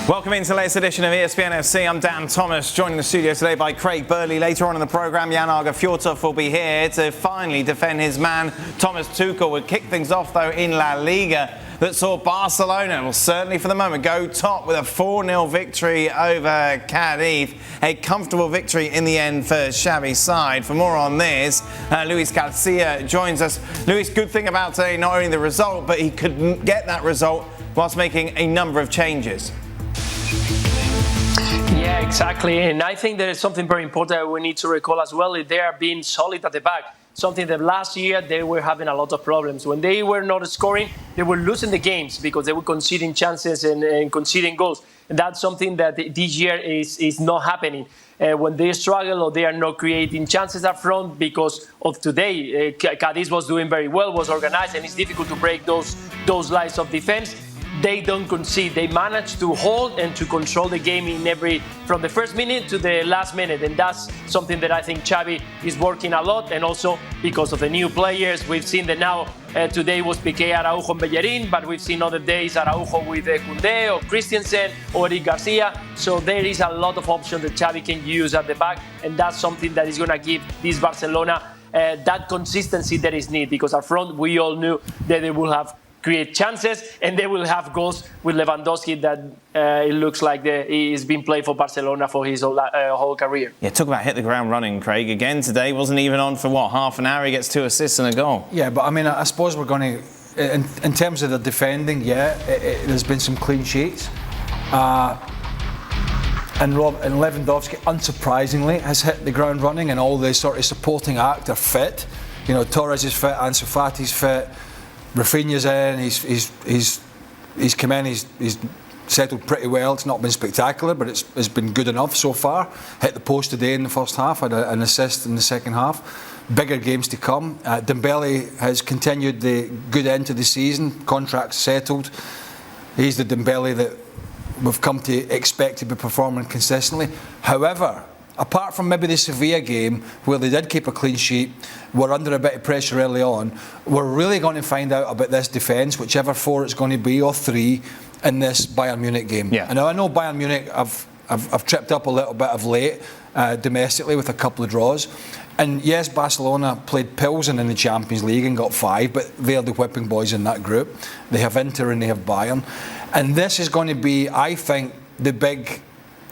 Welcome into the latest edition of ESPN FC. I'm Dan Thomas, joining the studio today by Craig Burley. Later on in the programme, Jan Aage Fjortoft will be here to finally defend his man, Thomas Tuchel. We'll kick things off, though, in La Liga, that saw Barcelona, well, certainly for the moment, go top with a 4-0 victory over Cadiz. A comfortable victory in the end for Xavi's side. For more on this, Luis Garcia joins us. Luis, good thing about today, not only the result, but he could get that result whilst making a number of changes. Yeah, exactly. And I think there is something very important we need to recall as well. They are being solid at the back. Something that last year they were having a lot of problems. When they were not scoring, they were losing the games because they were conceding chances and conceding goals. And that's something that this year is not happening. When they struggle or they are not creating chances up front because of today, Cadiz was doing very well, was organized, and it's difficult to break those lines of defense. They don't concede. They manage to hold and to control the game from the first minute to the last minute. And that's something that I think Xavi is working a lot. And also because of the new players, we've seen that now today was Piqué, Araujo and Bellerin, but we've seen other days Araujo with Koundé or Christensen or Eric Garcia. So there is a lot of options that Xavi can use at the back. And that's something that is going to give this Barcelona that consistency that is needed. Because up front, we all knew that they will have create chances, and they will have goals with Lewandowski that it looks like he's been playing for Barcelona for his whole career. Yeah, talk about hit the ground running, Craig. Again today, wasn't even on for, half an hour. He gets 2 assists and a goal. Yeah, but I mean, I suppose we're going to, in terms of the defending, there's been some clean sheets. And Lewandowski, unsurprisingly, has hit the ground running, and all the sort of supporting act are fit. You know, Torres is fit, Ansu Fati's fit. Rafinha's in, he's come in, he's settled pretty well. It's not been spectacular, but it's been good enough so far. Hit the post today in the first half, had an assist in the second half. Bigger games to come. Dembele has continued the good end to the season, contract settled. He's the Dembele that we've come to expect to be performing consistently. However, apart from maybe the Sevilla game, where they did keep a clean sheet, were under a bit of pressure early on, we're really going to find out about this defence, whichever 4 it's going to be, or 3, in this Bayern Munich game. Yeah. And I know Bayern Munich have tripped up a little bit of late, domestically, with a couple of draws. And yes, Barcelona played Pilsen in the Champions League and got 5, but they're the whipping boys in that group. They have Inter and they have Bayern. And this is going to be, I think, the big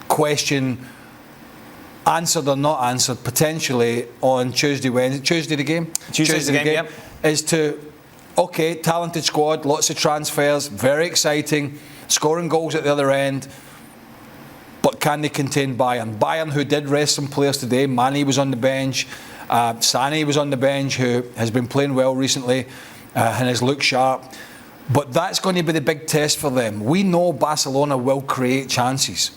question, answered or not answered, potentially on Tuesday the game? Tuesday's the game, yep. Is to, okay, talented squad, lots of transfers, very exciting, scoring goals at the other end, but can they contain Bayern? Bayern, who did rest some players today. Mane was on the bench, Sané was on the bench, who has been playing well recently and has looked sharp. But that's going to be the big test for them. We know Barcelona will create chances.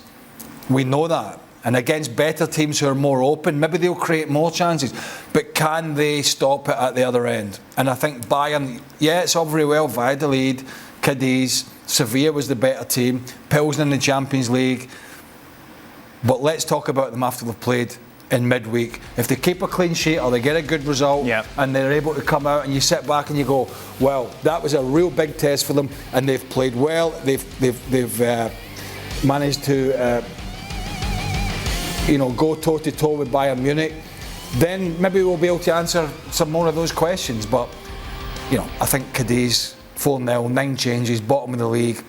We know that. And against better teams who are more open, maybe they'll create more chances. But can they stop it at the other end? And I think Bayern, it's all very well, Valladolid, Cadiz, Sevilla was the better team, Pilsen in the Champions League. But let's talk about them after they've played in midweek. If they keep a clean sheet or they get a good result, and they're able to come out and you sit back and you go, well, that was a real big test for them, and they've played well, they've managed to go toe-to-toe with Bayern Munich, then maybe we'll be able to answer some more of those questions. But, I think Cadiz, 4-0, 9 changes, bottom of the league,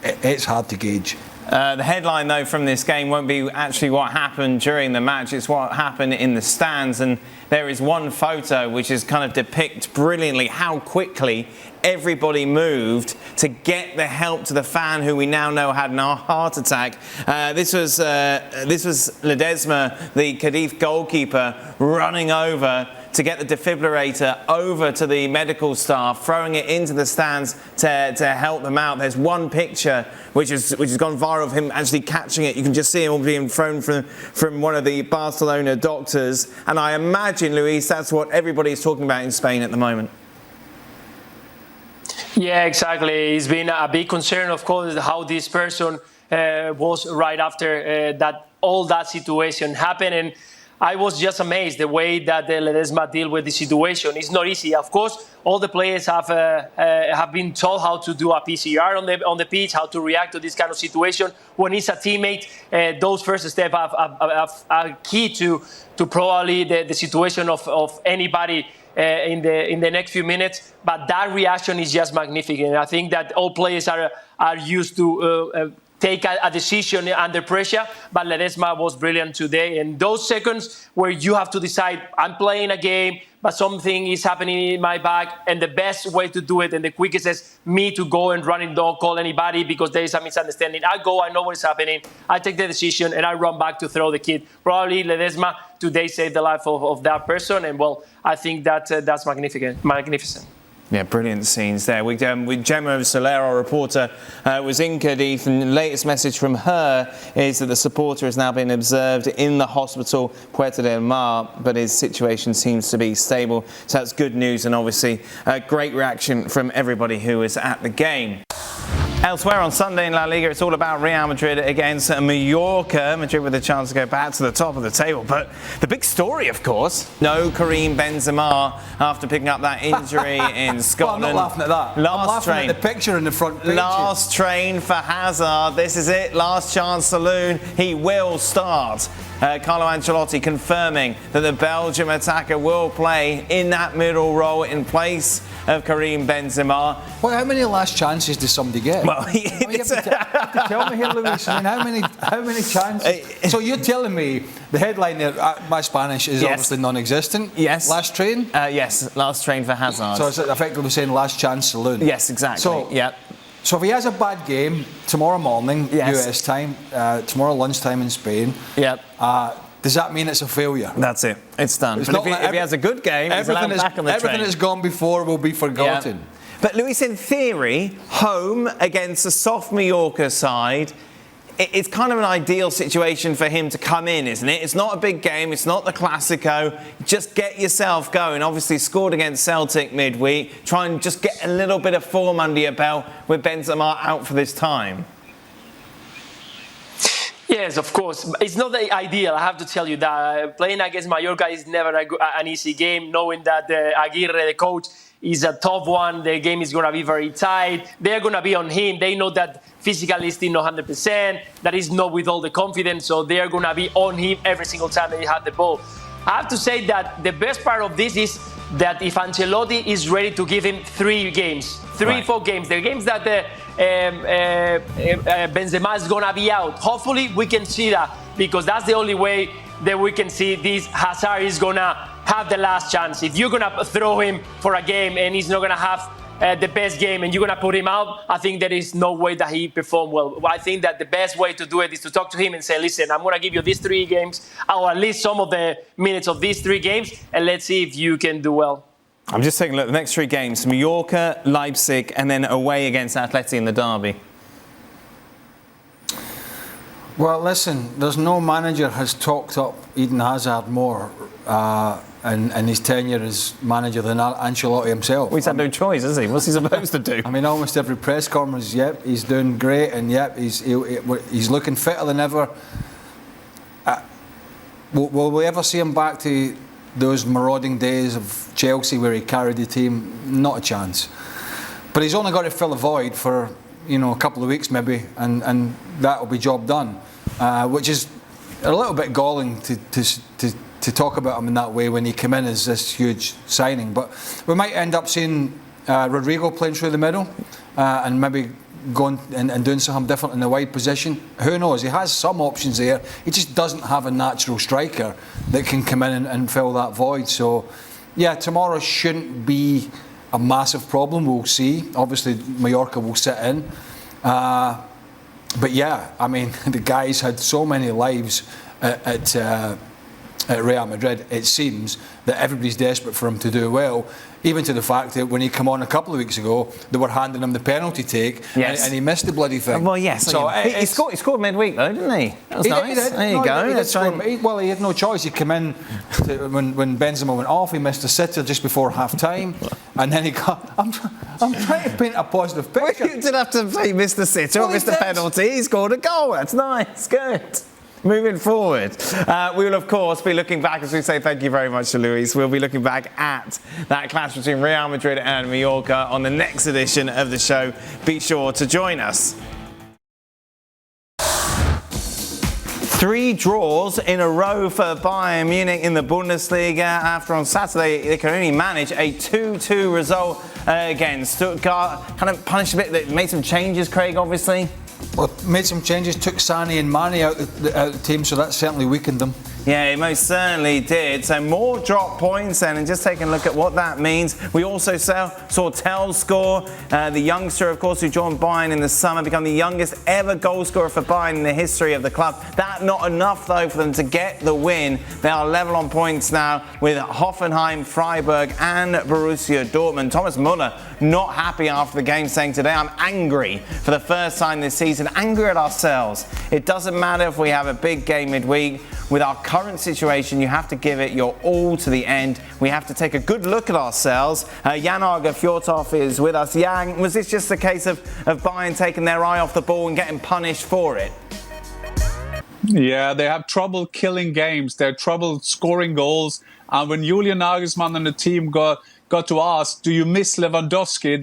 it's hard to gauge. The headline, though, from this game won't be actually what happened during the match. It's what happened in the stands. And there is one photo which is kind of depicts brilliantly how quickly everybody moved to get the help to the fan who we now know had a heart attack. This was Ledesma, the Cadiz goalkeeper, running over to get the defibrillator over to the medical staff, throwing it into the stands to help them out. There's one picture which has gone viral of him actually catching it. You can just see him being thrown from one of the Barcelona doctors. And I imagine, Luis, that's what everybody's talking about in Spain at the moment. Yeah, exactly. It's been a big concern, of course, how this person was right after all that situation happened. And I was just amazed the way that Ledesma deal with the situation. It's not easy. Of course, all the players have been told how to do a PCR on the pitch, how to react to this kind of situation. When it's a teammate, those first steps are key to probably the situation of anybody in the next few minutes. But that reaction is just magnificent. I think that all players are used to take a decision under pressure, but Ledesma was brilliant today. And those seconds where you have to decide, I'm playing a game, but something is happening in my back, and the best way to do it and the quickest is me to go and run and don't call anybody because there is a misunderstanding. I go, I know what is happening, I take the decision, and I run back to throw the kid. Probably Ledesma today saved the life of that person, and well, I think that's magnificent. Yeah, brilliant scenes there. With Gemma Soler, our reporter, was in Cadiz, and the latest message from her is that the supporter has now been observed in the hospital, Puerta del Mar, but his situation seems to be stable. So that's good news, and obviously a great reaction from everybody who was at the game. Elsewhere on Sunday in La Liga, it's all about Real Madrid against Mallorca. Madrid with a chance to go back to the top of the table. But the big story, of course, no Karim Benzema after picking up that injury in Scotland. Well, I'm not laughing at that. I'm laughing at the picture in the front page. Last train for Hazard. This is it. Last chance saloon. He will start. Carlo Ancelotti confirming that the Belgium attacker will play in that middle role in place of Karim Benzema. Well, how many last chances does somebody get? Well, you have to tell me here, Luis. I mean, how many chances? So you're telling me the headline there? My Spanish is obviously non-existent. Yes. Last train. Yes. Last train for Hazard. So it's effectively saying last chance saloon. Yes, exactly. So yep. So if he has a bad game tomorrow morning, US time, tomorrow lunchtime in Spain, does that mean it's a failure? That's it. It's done. It's but if he has a good game, he's allowed back on the train. Everything that's gone before will be forgotten. Yeah. But Luis, in theory, home against a soft Mallorca side, it's kind of an ideal situation for him to come in, isn't it? It's not a big game. It's not the Classico. Just get yourself going. Obviously scored against Celtic midweek. Try and just get a little bit of form under your belt with Benzema out for this time. Yes, of course. It's not the ideal, I have to tell you that. Playing against Mallorca is never an easy game, knowing that Aguirre, the coach, is a tough one. The game is going to be very tight. They're going to be on him. They know that physically still not 100%. That is not with all the confidence. So they're going to be on him every single time that he has the ball. I have to say that the best part of this is that if Ancelotti is ready to give him 3 games, 4 games, the games that Benzema is going to be out, hopefully we can see that, because that's the only way that we can see this Hazard is going to have the last chance. If you're going to throw him for a game and he's not going to have the best game and you're going to put him out, I think there is no way that he performed well. I think that the best way to do it is to talk to him and say, listen, I'm going to give you these 3 games, or at least some of the minutes of these 3 games, and let's see if you can do well. I'm just taking a look at the next 3 games. Mallorca, Leipzig, and then away against Atleti in the derby. Well, listen, there's no manager has talked up Eden Hazard more in his tenure as manager than Ancelotti himself. Well, he's had no choice, has he? What's he supposed to do? I mean, almost every press conference, he's doing great, and he's looking fitter than ever. Will we ever see him back to those marauding days of Chelsea where he carried the team? Not a chance. But he's only got to fill a void for a couple of weeks maybe, and that'll be job done. Which is a little bit galling to talk about him in that way when he came in as this huge signing. But we might end up seeing Rodrigo playing through the middle and maybe going and doing something different in the wide position. Who knows? He has some options there. He just doesn't have a natural striker that can come in and fill that void. So, yeah, tomorrow shouldn't be a massive problem. We'll see. Obviously, Mallorca will sit in. But yeah, I mean, the guy's had so many lives at Real Madrid. It seems that everybody's desperate for him to do well, even to the fact that when he came on a couple of weeks ago, they were handing him the penalty take, and he missed the bloody thing. Well, yes. So he scored midweek, though, didn't he? That was nice. There you go. He had no choice. He came in when Benzema went off. He missed a sitter just before half-time, and then he got... I'm trying to paint a positive picture. Well, you didn't have to say he missed the sitter or missed the penalty. He scored a goal. That's nice. Good. moving forward, we will, of course, be looking back, as we say thank you very much to Luis. We'll be looking back at that clash between Real Madrid and Mallorca on the next edition of the show. Be sure to join us. 3 draws in a row for Bayern Munich in the Bundesliga after on Saturday they could only manage a 2-2 result against Stuttgart. Kind of punished a bit, they made some changes, Craig, obviously. Well, made some changes, took Sané and Mane out of the team, so that certainly weakened them. Yeah, it most certainly did. So more drop points, and just taking a look at what that means. We also saw Tell's score, the youngster, of course, who joined Bayern in the summer, become the youngest ever goal scorer for Bayern in the history of the club. That not enough, though, for them to get the win. They are level on points now with Hoffenheim, Freiburg and Borussia Dortmund. Thomas Muller not happy after the game, saying today, I'm angry for the first time this season, angry at ourselves. It doesn't matter if we have a big game midweek. With our current situation, you have to give it your all to the end. We have to take a good look at ourselves. Jan Aage Fjortoft is with us. Jan, was this just a case of Bayern taking their eye off the ball and getting punished for it? Yeah, they have trouble killing games. They have trouble scoring goals. And when Julian Nagelsmann and the team got to ask, do you miss Lewandowski?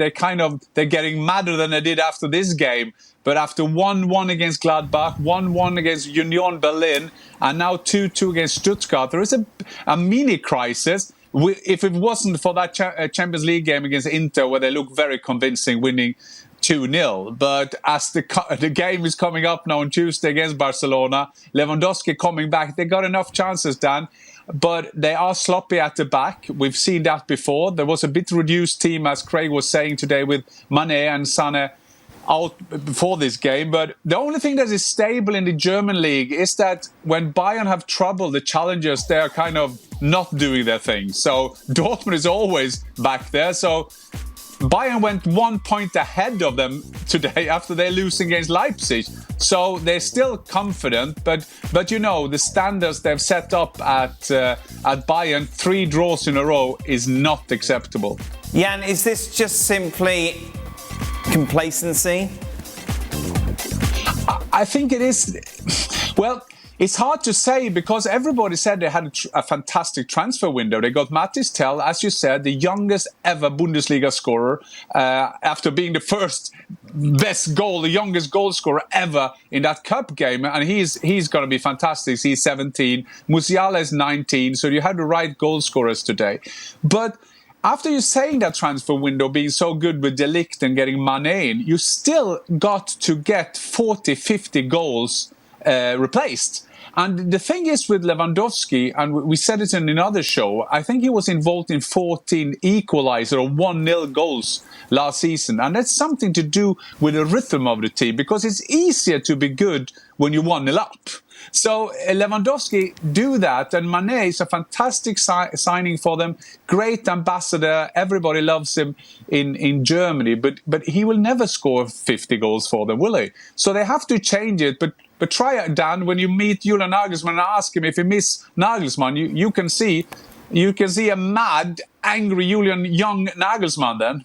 They're getting madder than they did after this game. But after 1-1 against Gladbach, 1-1 against Union Berlin, and now 2-2 against Stuttgart, there is a mini crisis. If it wasn't for that Champions League game against Inter, where they look very convincing, winning 2-0. But as the game is coming up now on Tuesday against Barcelona, Lewandowski coming back, they got enough chances, Dan. But they are sloppy at the back. We've seen that before. There was a bit reduced team, as Craig was saying today, with Mane and Sané out before this game. But the only thing that is stable in the German league is that when Bayern have trouble, the challengers, they are kind of not doing their thing. So Dortmund is always back there. So Bayern went 1 point ahead of them today after they're losing against Leipzig. So they're still confident, but you know, the standards they've set up at Bayern, 3 draws in a row, is not acceptable. Jan, is this just simply complacency? I think it is. Well, it's hard to say because everybody said they had a fantastic transfer window. They got Mathis Tell, as you said, the youngest ever Bundesliga scorer, after being the first the youngest goal scorer ever in that cup game. And he's going to be fantastic. He's 17. Musiala is 19. So you had the right goal scorers today. But after you saying that transfer window being so good with De Ligt and getting Mane in, you still got to get 40, 50 goals replaced. And the thing is with Lewandowski, and we said it in another show, I think he was involved in 14 equalizer or 1-0 goals last season. And that's something to do with the rhythm of the team, because it's easier to be good when you're 1-0 up. So Lewandowski do that, and Mane is a fantastic signing for them. Great ambassador, everybody loves him in Germany, but he will never score 50 goals for them, will he? So they have to change it. But try it, Dan, when you meet Julian Nagelsmann and ask him if he miss Nagelsmann, you can see a mad, angry young Nagelsmann then.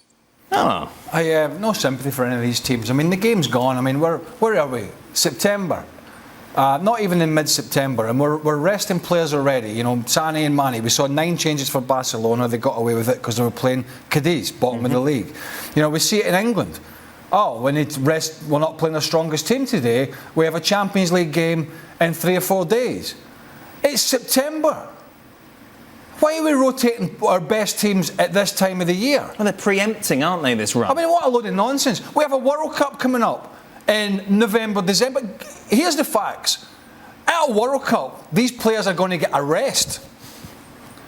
Oh, I have no sympathy for any of these teams. I mean, the game's gone. I mean, where are we? September. Not even in mid-September, and we're resting players already. You know, Sané and Mane. We saw 9 changes for Barcelona. They got away with it because they were playing Cadiz, bottom of the league. You know, we see it in England. Oh, we need to rest. We're not playing our strongest team today. We have a Champions League game in 3 or 4 days. It's September. Why are we rotating our best teams at this time of the year? Well, they're preempting, aren't they, this run? I mean, what a load of nonsense. We have a World Cup coming up in November, December. Here's the facts. At a World Cup, these players are going to get a rest.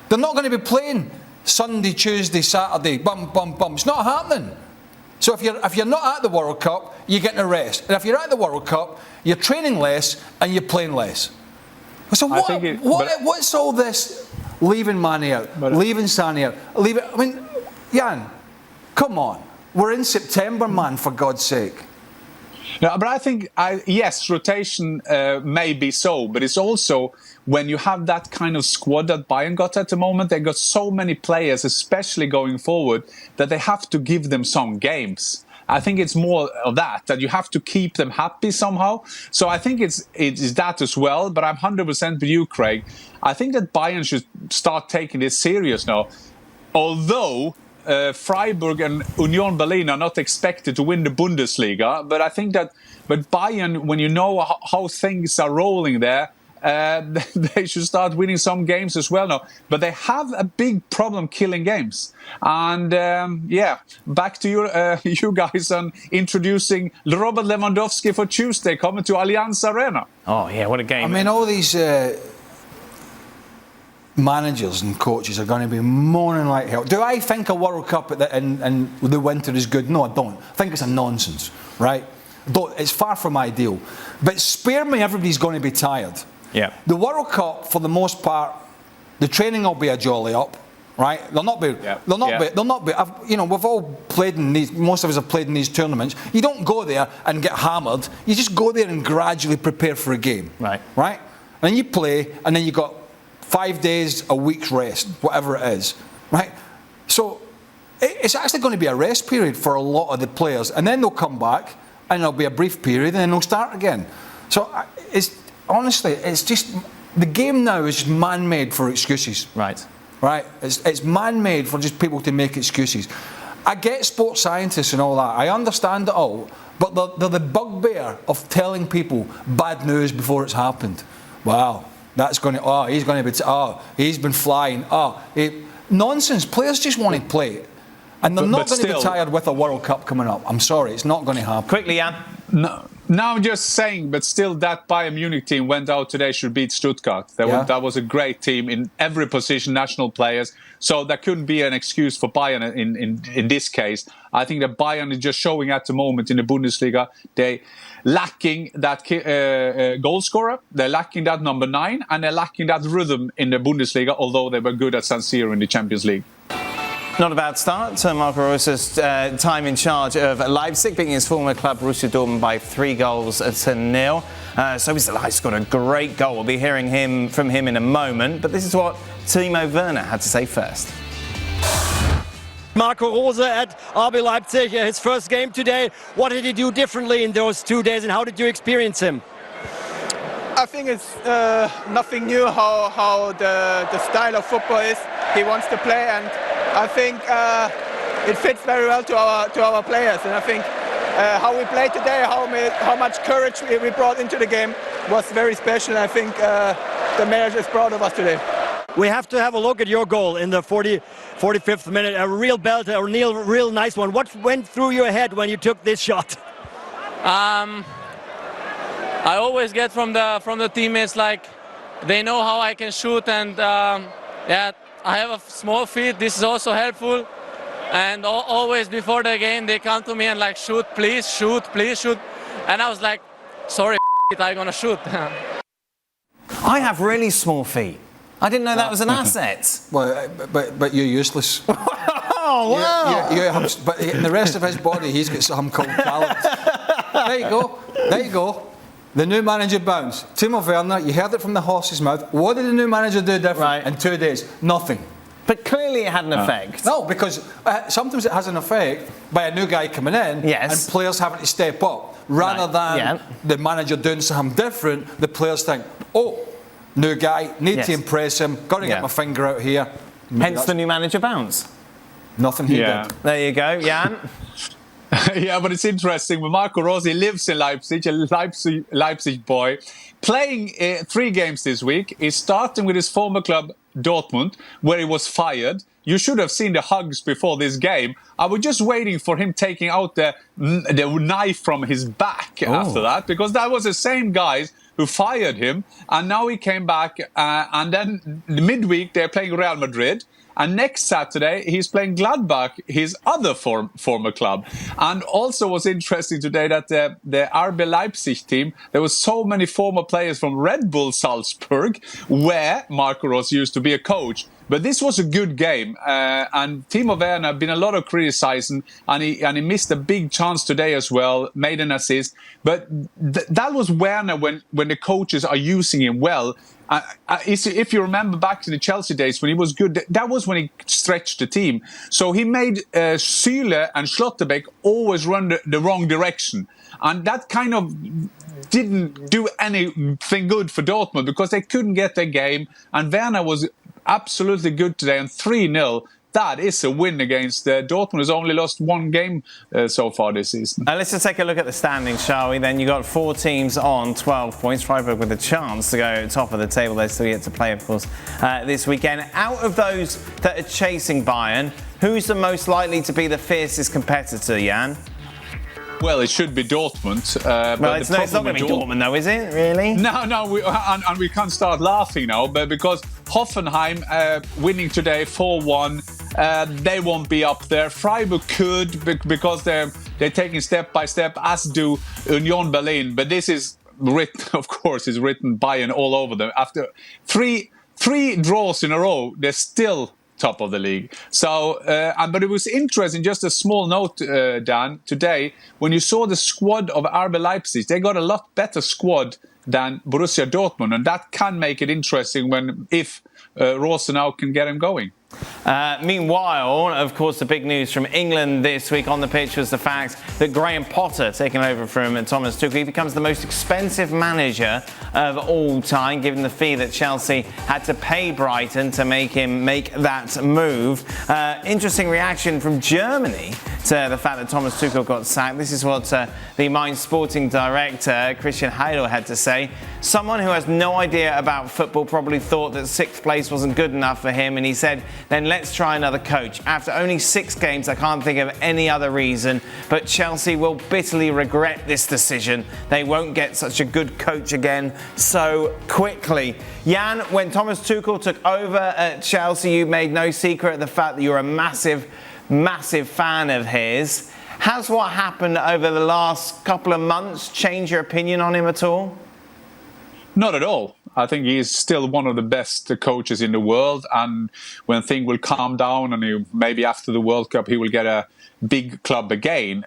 They're not going to be playing Sunday, Tuesday, Saturday, bum, bum, bum. It's not happening. So if you're not at the World Cup, you're getting a rest. And if you're at the World Cup, you're training less and you're playing less. So what's all this leaving Mane out, leaving Sané out, I mean, Jan, come on. We're in September, man, for God's sake. No, but I think, yes, rotation may be so, but it's also when you have that kind of squad that Bayern got at the moment, they got so many players, especially going forward, that they have to give them some games. I think it's more of that you have to keep them happy somehow. So I think it's that as well. But I'm 100% with you, Craig. I think that Bayern should start taking this serious now. Although Freiburg and Union Berlin are not expected to win the Bundesliga, but I think that Bayern, when you know how things are rolling there, they should start winning some games as well now. But they have a big problem killing games. And back to you guys on introducing Robert Lewandowski for Tuesday, coming to Allianz Arena. Oh, yeah, what a game. I mean, all these managers and coaches are going to be moaning like hell. Do I think a World Cup in the winter is good? No, I don't. I think it's a nonsense, right? It's far from ideal. But spare me, everybody's going to be tired. Yeah. The World Cup, for the most part, the training will be a jolly up, right? They'll not be. Yeah. They'll not be. We've all played in these. Most of us have played in these tournaments. You don't go there and get hammered. You just go there and gradually prepare for a game. Right. Right. And then you play, and then you got 5 days, a week's rest, whatever it is. Right. So it's actually going to be a rest period for a lot of the players, and then they'll come back, and there'll be a brief period, and then they'll start again. So honestly, it's just the game now is man-made for excuses. Right. Right. It's man-made for just people to make excuses. I get sports scientists and all that. I understand it all, but they're the bugbear of telling people bad news before it's happened. Wow, that's going to. Oh, he's going to be. He's been flying. Nonsense. Players just want to play, and they're not going to be tired with a World Cup coming up. I'm sorry, it's not going to happen. Quickly, Jan. No, I'm just saying, but still, that Bayern Munich team went out today should beat Stuttgart. That was a great team in every position, national players. So there couldn't be an excuse for Bayern in this case. I think that Bayern is just showing at the moment in the Bundesliga, they lacking that goal scorer, they're lacking that number 9, and they're lacking that rhythm in the Bundesliga, although they were good at San Siro in the Champions League. Not a bad start to Marco Rose's time in charge of Leipzig, beating his former club Borussia Dortmund by 3-0. So he's scored a great goal. We'll be hearing from him in a moment. But this is what Timo Werner had to say first. Marco Rose at RB Leipzig, his first game today. What did he do differently in those 2 days, and how did you experience him? I think it's nothing new how the style of football is. He wants to play, and I think it fits very well to our players. And I think how we played today, how much courage we brought into the game was very special. And I think the manager is proud of us today. We have to have a look at your goal in the 45th minute. A real belter, a real nice one. What went through your head when you took this shot? I always get from the teammates, like, they know how I can shoot, and I have a small feet. This is also helpful. And always before the game, they come to me and like, shoot, please shoot. And I was like, sorry, I'm gonna shoot. I have really small feet. I didn't know that was an asset. Well, but you're useless. Oh, wow. But in the rest of his body, he's got something called talent. There you go. The new manager bounced. Timo Werner, you heard it from the horse's mouth. What did the new manager do different in 2 days? Nothing. But clearly it had an effect. No, because sometimes it has an effect by a new guy coming in and players having to step up. Rather than the manager doing something different, the players think, oh, new guy, need to impress him, got to get my finger out here. Hence the new manager bounce. Nothing he did. There you go, Jan. Yeah, but it's interesting. Marco Rose lives in Leipzig, a Leipzig boy, playing 3 games this week. He's starting with his former club, Dortmund, where he was fired. You should have seen the hugs before this game. I was just waiting for him taking out the knife from his back after that, because that was the same guys who fired him. And now he came back, and then midweek they're playing Real Madrid. And next Saturday, he's playing Gladbach, his other former club. And also was interesting today that the RB Leipzig team, there were so many former players from Red Bull Salzburg, where Marco Rose used to be a coach. But this was a good game, and Timo Werner have been a lot of criticizing, and he missed a big chance today as well, made an assist. But that was Werner when the coaches are using him well. If you remember back to the Chelsea days when he was good, that was when he stretched the team. So he made Süle and Schlotterbeck always run the wrong direction. And that kind of didn't do anything good for Dortmund because they couldn't get their game. And Werner was absolutely good today, and 3-0. That is a win against Dortmund, who's only lost one game so far this season. Let's just take a look at the standings, shall we? Then you got 4 teams on 12 points. Freiburg with a chance to go top of the table. They're still yet to play, of course, this weekend. Out of those that are chasing Bayern, who's the most likely to be the fiercest competitor, Jan? Well, it should be Dortmund. Well, it's not going to be Dortmund, though, is it? Really? No, and we can't start laughing now, but because Hoffenheim winning today 4-1, they won't be up there. Freiburg could because they're taking step by step, as do Union Berlin. But this is written, of course, is written Bayern all over them. After three draws in a row, they're still top of the league. So, but it was interesting, just a small note, Dan, today, when you saw the squad of RB Leipzig, they got a lot better squad than Borussia Dortmund, and that can make it interesting if Rosenau can get him going. Meanwhile, of course, the big news from England this week on the pitch was the fact that Graham Potter, taking over from Thomas Tuchel, he becomes the most expensive manager of all time, given the fee that Chelsea had to pay Brighton to make him make that move. Interesting reaction from Germany to the fact that Thomas Tuchel got sacked. This is what the Mainz sporting director, Christian Heidel, had to say. Someone who has no idea about football probably thought that 6th place wasn't good enough for him, and he said, then let's try another coach. After only 6 games, I can't think of any other reason, but Chelsea will bitterly regret this decision. They won't get such a good coach again so quickly. Jan, when Thomas Tuchel took over at Chelsea, you made no secret of the fact that you're a massive fan of his. Has what happened over the last couple of months changed your opinion on him at all? Not at all. I think he is still one of the best coaches in the world, and when things will calm down and maybe after the World Cup he will get a big club again.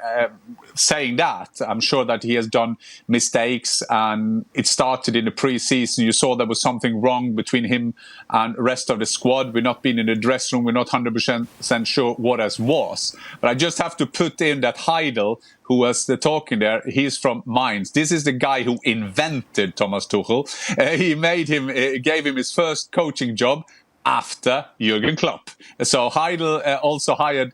Saying that, I'm sure that he has done mistakes, and it started in the pre-season. You saw there was something wrong between him and the rest of the squad. We're not been in the dressing room. We're not 100% sure what else was. But I just have to put in that Heidel, who was talking there, he's from Mainz. This is the guy who invented Thomas Tuchel. He gave him his first coaching job after Jürgen Klopp. So Heidel also hired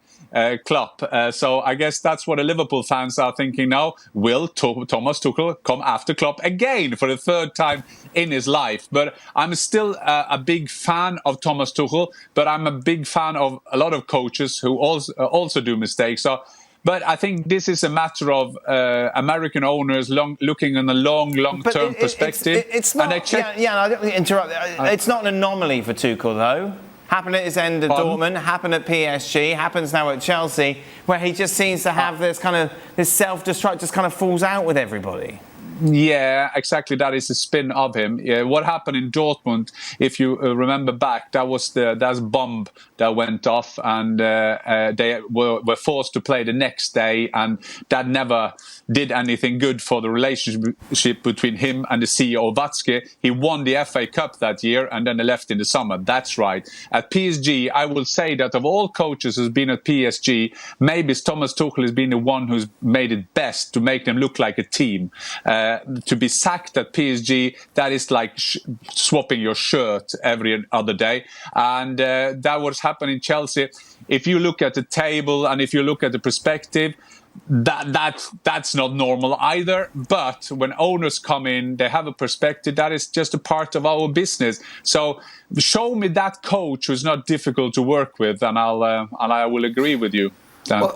Klopp. So I guess that's what the Liverpool fans are thinking now. Will Thomas Tuchel come after Klopp again for the 3rd time in his life? But I'm still a big fan of Thomas Tuchel, but I'm a big fan of a lot of coaches who also do mistakes. But I think this is a matter of American owners looking on a long-term perspective. It's not. I don't interrupt. It's not an anomaly for Tuchel, though. Happened at his end at Dortmund, happened at PSG, happens now at Chelsea, where he just seems to have this self-destruct, just kind of falls out with everybody. Yeah, exactly. That is the spin of him. Yeah, what happened in Dortmund, if you remember back, that's bomb that went off, and they were forced to play the next day, and that never did anything good for the relationship between him and the CEO Watzke. He won the FA Cup that year, and then they left in the summer. That's right. At PSG, I will say that of all coaches who's been at PSG, maybe Thomas Tuchel has been the one who's made it best to make them look like a team. To be sacked at PSG, that is like swapping your shirt every other day. And that was happening in Chelsea. If you look at the table and if you look at the perspective, that's not normal either. But when owners come in, they have a perspective. That is just a part of our business. So show me that coach who's not difficult to work with, and I will agree with you, Dan.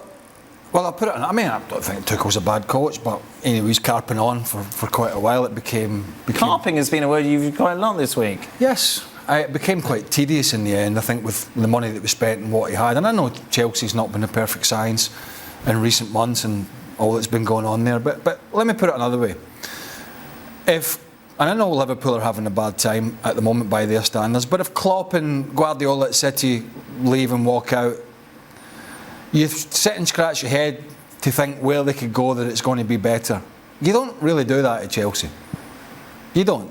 Well, I'll put it on. I mean, I don't think Tuchel's a bad coach, but he was carping on for quite a while. It became carping has been a word you've used quite a lot this week. Yes. It became quite tedious in the end, I think, with the money that was spent and what he had. And I know Chelsea's not been a perfect science in recent months and all that's been going on there. But let me put it another way. If and I know Liverpool are having a bad time at the moment by their standards, but if Klopp and Guardiola at City leave and walk out, you sit and scratch your head to think where they could go that it's going to be better. You don't really do that at Chelsea. You don't.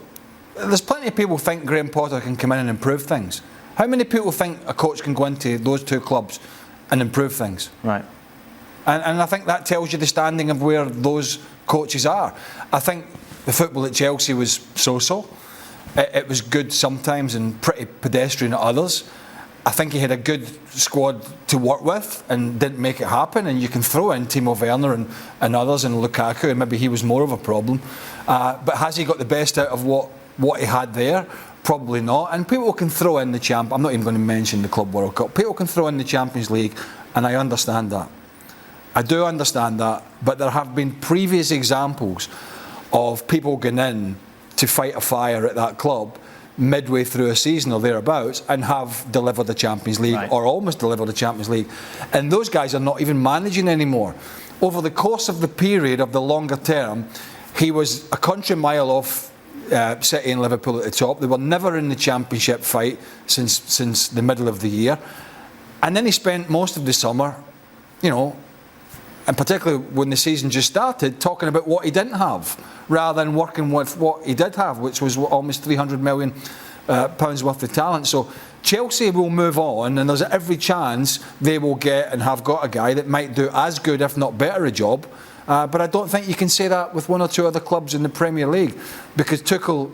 There's plenty of people who think Graham Potter can come in and improve things. How many people think a coach can go into those two clubs and improve things? Right. And I think that tells you the standing of where those coaches are. I think the football at Chelsea was so-so. It was good sometimes and pretty pedestrian at others. I think he had a good squad to work with and didn't make it happen. And you can throw in Timo Werner and others and Lukaku, and maybe he was more of a problem. But has he got the best out of what he had there? Probably not. And people can throw in the I'm not even going to mention the Club World Cup. People can throw in the Champions League, and I understand that. I do understand that. But there have been previous examples of people going in to fight a fire at that club midway through a season or thereabouts and have delivered the Champions League, right, or almost delivered the Champions League. And those guys are not even managing anymore. Over the course of the period of the longer term, he was a country mile off City and Liverpool at the top. They were never in the championship fight since the middle of the year. And then he spent most of the summer, and particularly when the season just started, talking about what he didn't have, rather than working with what he did have, which was almost £300 million worth of talent. So Chelsea will move on, and there's every chance they will get and have got a guy that might do as good, if not better, a job. But I don't think you can say that with one or two other clubs in the Premier League, because Tuchel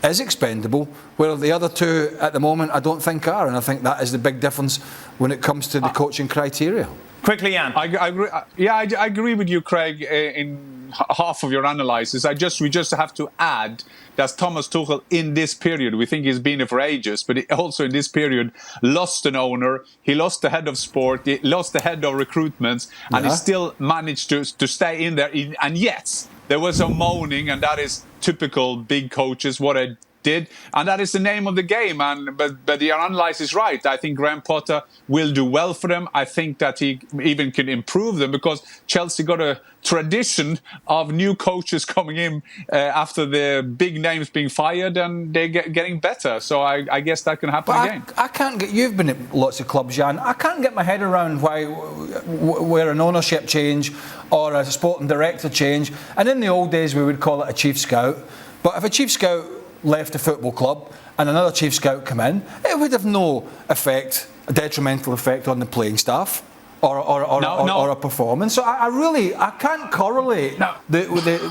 is expendable, where the other two at the moment I don't think are, and I think that is the big difference when it comes to the coaching criteria. Quickly, Jan. I agree. I agree with you, Craig, in half of your analysis. We just have to add that Thomas Tuchel, in this period, we think he's been there for ages, but he also in this period lost an owner, he lost the head of sport, he lost the head of recruitment, and he still managed to stay in there. And yes, there was some moaning, and that is typical big coaches, what I did, and that is the name of the game. But your analysis is right. I think Graham Potter will do well for them. I think that he even can improve them, because Chelsea got a tradition of new coaches coming in after the big names being fired, and they're getting better. So I guess that can happen again. I can't get. You've been at lots of clubs, Jan. I can't get my head around where an ownership change or a sporting director change, and in the old days we would call it a chief scout. But if a chief scout left a football club and another chief scout come in, it would have no effect, a detrimental effect on the playing staff or a performance. So I can't correlate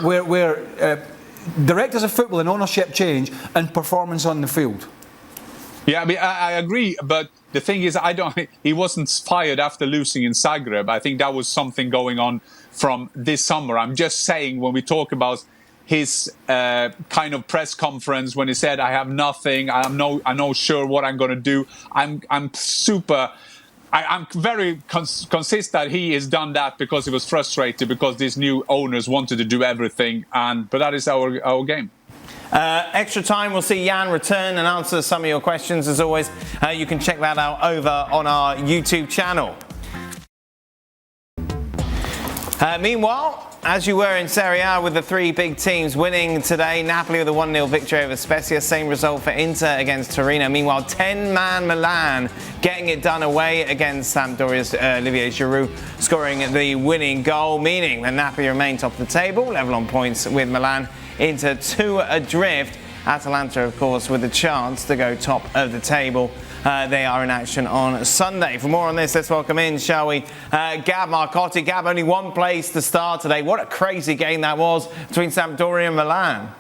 where directors of football and ownership change and performance on the field. Yeah, I mean, I agree, but the thing is, he wasn't fired after losing in Zagreb. I think that was something going on from this summer. I'm just saying, when we talk about his kind of press conference when he said, "I have nothing. I'm not sure what I'm going to do." I'm very consistent that he has done that because he was frustrated because these new owners wanted to do everything, but that is our game. Extra time, we'll see Jan return and answer some of your questions. As always, you can check that out over on our YouTube channel. Meanwhile, as you were in Serie A with the three big teams winning today, Napoli with a 1-0 victory over Spezia, same result for Inter against Torino. Meanwhile, 10-man Milan getting it done away against Sampdoria's Olivier Giroud scoring the winning goal, meaning that Napoli remain top of the table, level on points with Milan, Inter 2 adrift. Atalanta, of course, with a chance to go top of the table. They are in action on Sunday. For more on this, let's welcome in, shall we, Gab Marcotti. Gab, only one place to start today. What a crazy game that was between Sampdoria and Milan.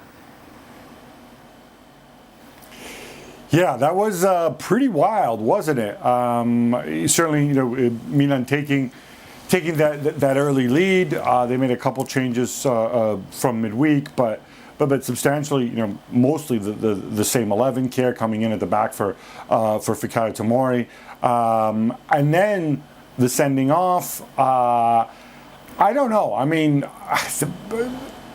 Yeah, that was pretty wild, wasn't it? Certainly, Milan taking that early lead. They made a couple changes from midweek, but substantially, mostly the same 11. Care coming in at the back for Fikayo Tomori, and then the sending off. I don't know. I mean,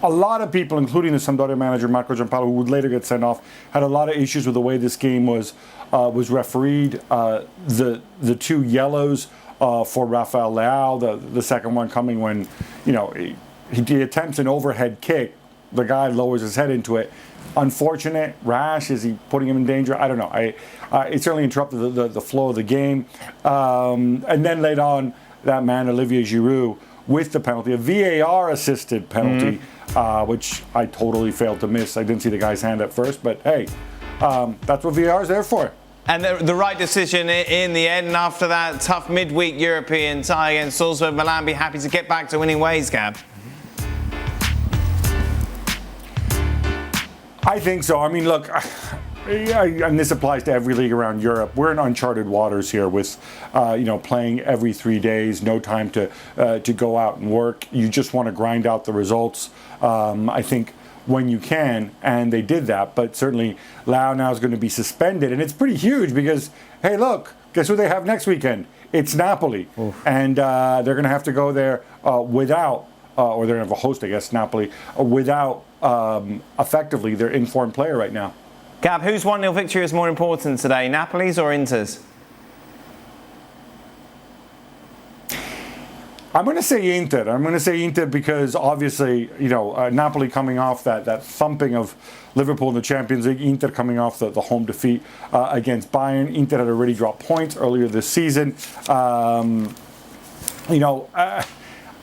a lot of people, including the Sampdoria manager Marco Giampaolo, who would later get sent off, had a lot of issues with the way this game was refereed. The two yellows for Rafael Leao, the second one coming when he attempts an overhead kick the guy lowers his head into it. Unfortunate, rash. Is he putting him in danger? I don't know. It certainly interrupted the flow of the game. And then later on, that man Olivier Giroud with the penalty, a VAR-assisted penalty, which I totally failed to miss. I didn't see the guy's hand at first, but hey, that's what VAR is there for. And the right decision in the end. And after that tough midweek European tie against Salzburg, Milan be happy to get back to winning ways, Gab. I think so. I mean, look, and this applies to every league around Europe. We're in uncharted waters here with, playing every 3 days, no time to go out and work. You just want to grind out the results. I think when you can, and they did that. But certainly, Lau now is going to be suspended, and it's pretty huge because, hey, look, guess who they have next weekend? It's Napoli, and they're going to have to go there without. Or they're going to have a host, I guess, Napoli, without effectively their informed player right now. Gab, whose 1-0 victory is more important today, Napoli's or Inter's? I'm going to say Inter. I'm going to say Inter because obviously, Napoli coming off that thumping of Liverpool in the Champions League, Inter coming off the home defeat against Bayern. Inter had already dropped points earlier this season.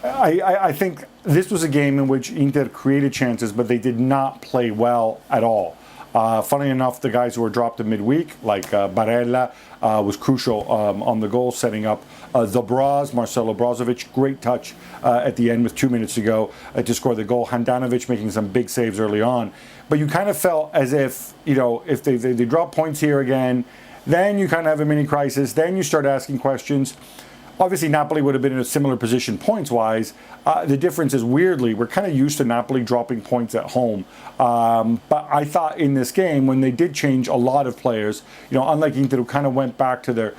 I think this was a game in which Inter created chances, but they did not play well at all. Funny enough, the guys who were dropped in midweek, like Barella, was crucial on the goal, setting up the Braz, Marcelo Brozovic. Great touch at the end with 2 minutes to go to score the goal. Handanovic making some big saves early on. But you kind of felt as if, if they drop points here again, then you kind of have a mini crisis. Then you start asking questions. Obviously, Napoli would have been in a similar position points-wise. The difference is, weirdly, we're kind of used to Napoli dropping points at home. But I thought in this game, when they did change a lot of players, unlike Inter, who kind of went back to their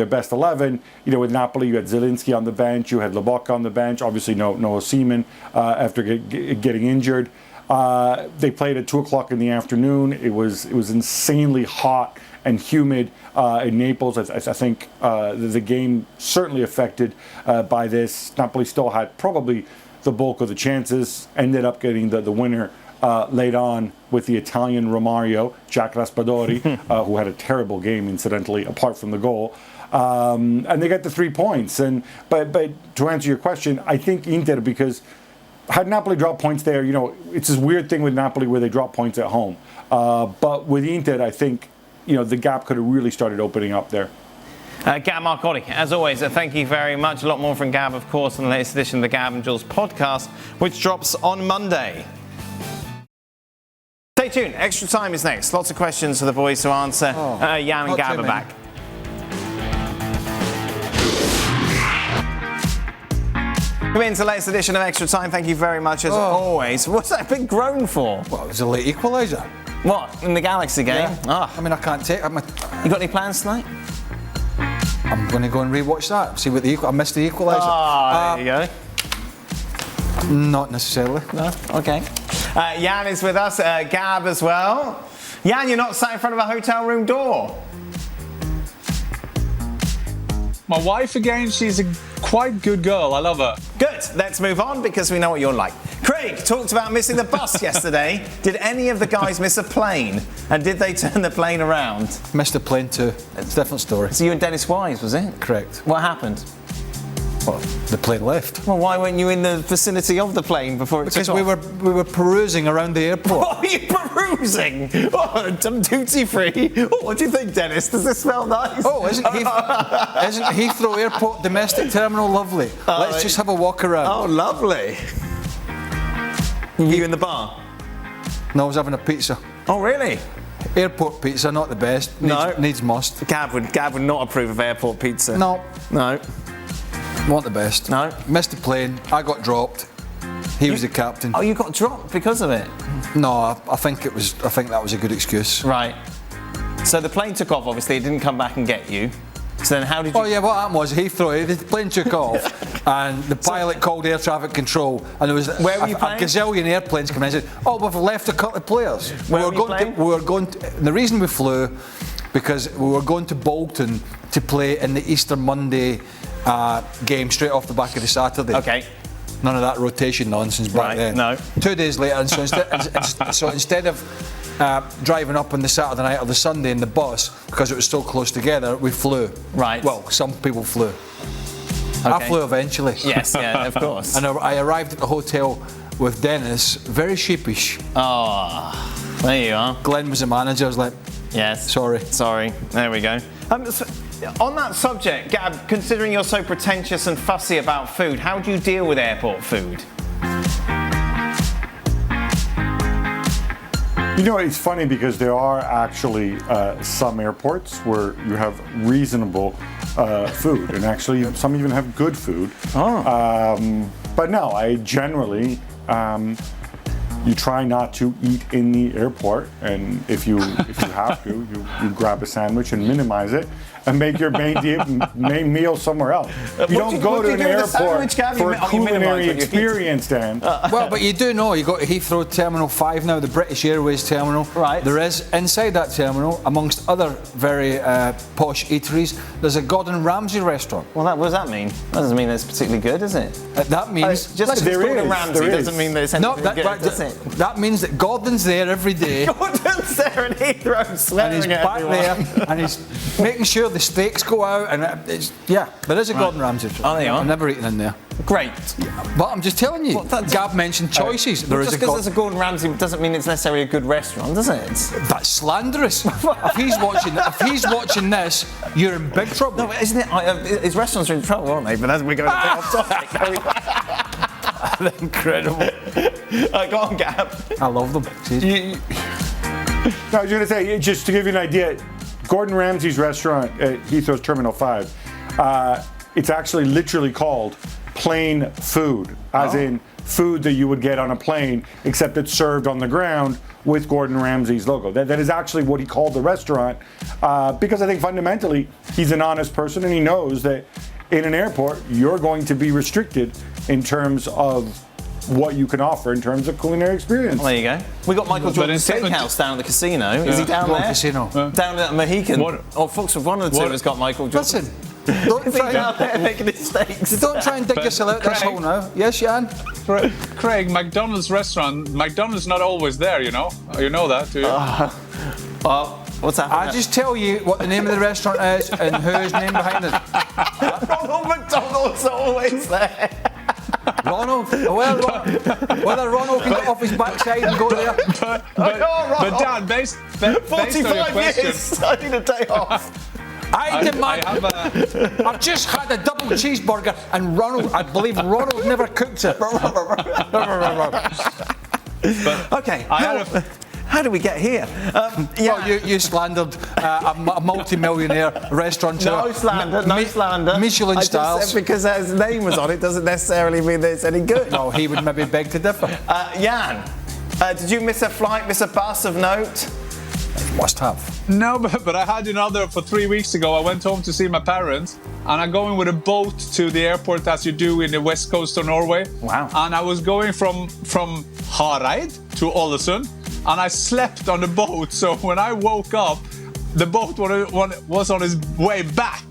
best 11. With Napoli, you had Zielinski on the bench, you had Lobotka on the bench. Obviously, no Osimhen after getting injured. They played at 2 o'clock in the afternoon. It was insanely hot and humid in Naples. I think the game certainly affected by this. Napoli still had probably the bulk of the chances, ended up getting the winner late on with the Italian Romario, Jack Raspadori, who had a terrible game, incidentally, apart from the goal. And they got the 3 points. But to answer your question, I think Inter, because had Napoli dropped points there, it's this weird thing with Napoli where they drop points at home. But with Inter, I think, the gap could have really started opening up there. Gab Marcotti, as always, thank you very much. A lot more from Gab, of course, in the latest edition of the Gab and Jules podcast, which drops on Monday. Stay tuned. Extra Time is next. Lots of questions for the boys to answer. Jan and Gab are back. Come into the latest edition of Extra Time. Thank you very much, as always. What's that big groan for? Well, it was a late equaliser. What, in the Galaxy game? Yeah. Oh. I mean, I can't take it. You got any plans tonight? I'm going to go and rewatch that. See what I missed the equaliser. There you go. Not necessarily. No? Okay. Jan is with us. Gab as well. Jan, you're not sat in front of a hotel room door. My wife again, she's a quite good girl. I love her. Good. Let's move on because we know what you're like. Craig talked about missing the bus yesterday. Did any of the guys miss a plane? And did they turn the plane around? Missed a plane too. It's a different story. So you and Dennis Wise, was it? Correct. What happened? Well, the plane left. Well, why weren't you in the vicinity of the plane before it took off? Because we were perusing around the airport. What were you perusing? Oh, some duty free. Oh, what do you think, Dennis? Does this smell nice? Oh, isn't Heathrow Airport domestic terminal lovely? Let's just have a walk around. Oh, lovely. Were you in the bar? No, I was having a pizza. Oh, really? Airport pizza, not the best. Needs must. Gab would not approve of airport pizza. No. Want the best. No. Missed the plane. I got dropped. He was the captain. Oh, you got dropped because of it? No, I think that was a good excuse. Right. So the plane took off. Obviously, it didn't come back and get you. So then, how did you? Oh yeah, what happened was the plane took off, and the pilot called air traffic control, and there was Where were you a playing? gazillion airplanes coming in and said, "Oh, we've left a couple of players." Where were you playing? We were going to. The reason we flew, because we were going to Bolton to play in the Easter Monday game straight off the back of the Saturday. Okay. None of that rotation nonsense back Right, then. no. 2 days later, and so instead of driving up on the Saturday night or the Sunday in the bus, because it was so close together, we flew. Right. Well, some people flew. Okay. I flew eventually. Yes, yeah, of course. And I arrived at the hotel with Dennis, very sheepish. Oh, there you are. Glenn was the manager. I was like, Yes. sorry. There we go. So on that subject, Gab, considering you're so pretentious and fussy about food, how do you deal with airport food? You know, it's funny because there are actually some airports where you have reasonable food, and actually some even have good food. But no, I generally you try not to eat in the airport, and if you have to, you grab a sandwich and minimize it, and make your main meal somewhere else. You don't go to an airport for a culinary experience, Dan. Well, but you do know, you go to Heathrow Terminal 5 now, the British Airways terminal. Right. There is, inside that terminal, amongst other very posh eateries, there's a Gordon Ramsay restaurant. Well, what does that mean? That doesn't mean it's particularly good, does it? That means... Just because it's Gordon Ramsay doesn't mean that it's anything good, does it? That means that Gordon's there every day. Gordon's there and Heathrow swearing And he's at back everyone. there, and he's making sure the steaks go out, and there is a Gordon Ramsay. Oh, there you are. I've never eaten in there. Great. But I'm just telling you, Gab mentioned choices. There is Just because there's a Gordon Ramsay doesn't mean it's necessarily a good restaurant, does it? That's slanderous. if he's watching this, you're in big trouble. No, isn't it? His restaurants are in trouble, aren't they? But as we go off topic. Incredible. Go on, Gab. I love them. No, I was going to say, just to give you an idea, Gordon Ramsay's restaurant at Heathrow's Terminal 5, it's actually literally called plain food, as in food that you would get on a plane, except it's served on the ground with Gordon Ramsay's logo. That is actually what he called the restaurant, because I think fundamentally he's an honest person, and he knows that in an airport you're going to be restricted in terms of what you can offer in terms of culinary experience. Well, there you go. We got Michael Jordan's steakhouse down at the casino. Is he down there? Casino. Down at Mohican. Or Foxford, one of the two has got Michael Jordan. Listen, don't Is he down there making his steaks? don't try and dig yourself out this hole now. Yes, Jan? Craig, McDonald's restaurant, McDonald's not always there, you know? You know that, do you? What's happening? I just tell you what the name of the restaurant is and whose name behind it. Ronald McDonald's always there. Ronald. Well, whether Ronald can get off his backside and go there. But Dan, based on your 45 question, years. I need a day off. I've just had a double cheeseburger and I believe Ronald never cooked it. Okay. How do we get here? Well, you slandered a multi-millionaire restaurateur. No slander. Michelin stars. Just, because his name was on it doesn't necessarily mean that it's any good. Well, he would maybe beg to differ. Jan, did you miss a flight, miss a bus of note? Must have. no, but I had another for 3 weeks ago. I went home to see my parents, and I'm going with a boat to the airport as you do in the west coast of Norway. Wow. And I was going from Hareid to Ålesund, and I slept on the boat. So when I woke up, the boat was on its way back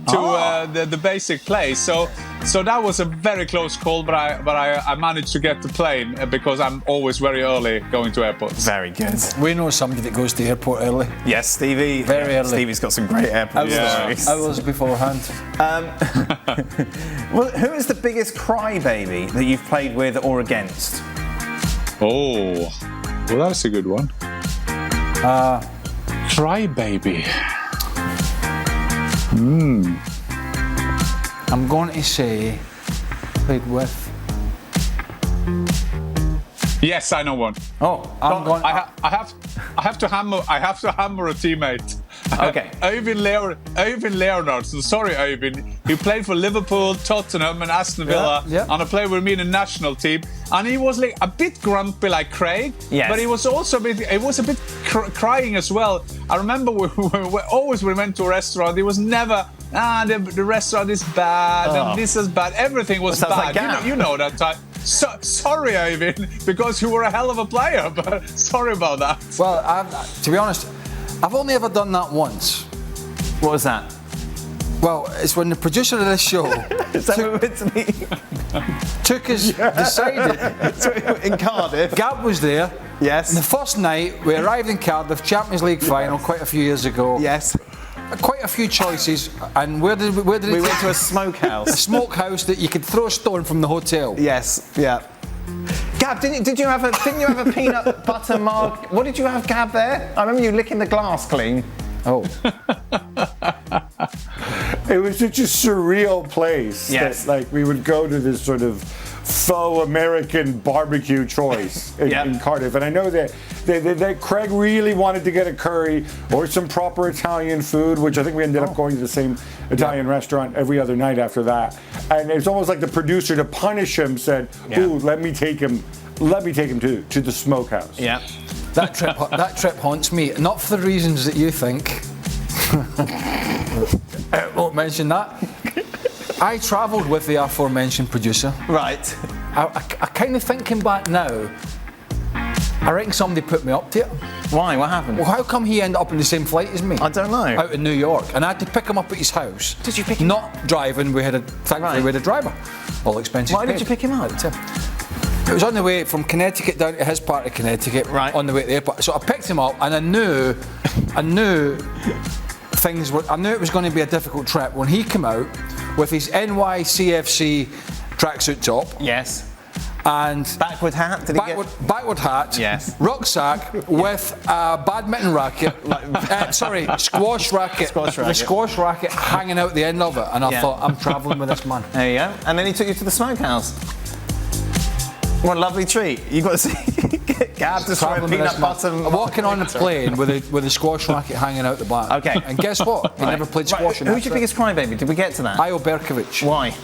to the basic place. So that was a very close call, but I managed to get the plane because I'm always very early going to airports. Very good. We know somebody that goes to the airport early. Yes, Stevie. Very early. Stevie's got some great airport stories. Hours beforehand. Well, who is the biggest crybaby that you've played with or against? Oh, well, that's a good one. Crybaby. I'm going to say played with. Yes, I know one. Oh, I have to hammer a teammate. Okay. Øyvind Leonardsen. Sorry, Øyvind. He played for Liverpool, Tottenham, and Aston Villa, and I played with me in the national team. And he was like a bit grumpy, like Craig. Yes. But he was also a bit crying as well. I remember when we went to a restaurant, he was never. The restaurant is bad, and this is bad. Everything was bad. Like you know that time. Sorry, Øyvind, because you were a hell of a player, but sorry about that. Well, to be honest, I've only ever done that once. What was that? Well, it's when the producer of this show took us, decided. In Cardiff. Gab was there. Yes. And the first night, we arrived in Cardiff, Champions League final, quite a few years ago. Yes. Quite a few choices. And where did we We went to a smokehouse. a smokehouse that you could throw a stone from the hotel. Yes. Yeah. Gab, didn't you have a peanut butter mark? What did you have, Gab? There, I remember you licking the glass clean. Oh. It was such a surreal place. Yes. That, like, we would go to this sort of faux American barbecue choice in Cardiff. And I know that Craig really wanted to get a curry or some proper Italian food, which I think we ended up going to the same Italian restaurant every other night after that. And it's almost like the producer, to punish him, said, ooh, let me take him to the smokehouse. Yeah. That trip haunts me, not for the reasons that you think. I won't mention that. I travelled with the aforementioned producer. Right. I kind of thinking back now, I reckon somebody put me up to it. Why? What happened? Well, how come he ended up on the same flight as me? I don't know. Out in New York, and I had to pick him up at his house. Did you pick him up? Not driving. We had a driver. All expenses Why paid. did you pick him up? It was on the way from Connecticut down to his part of Connecticut. Right. On the way to the airport. So I picked him up, and I knew I knew it was going to be a difficult trip when he came out with his NYCFC tracksuit top. Yes. And backward hat? Backward hat. Yes. Rucksack with a badminton racket. Squash racket. The squash racket hanging out the end of it. And I thought, I'm travelling with this man. There you go. And then he took you to the smokehouse. What a lovely treat. You got to see Gab to try peanut butter. Walking on the plane with a squash racket hanging out the back. Okay. And guess what? He never played squash. Who's your biggest crybaby? Did we get to that? Ajo Berkovic. Why?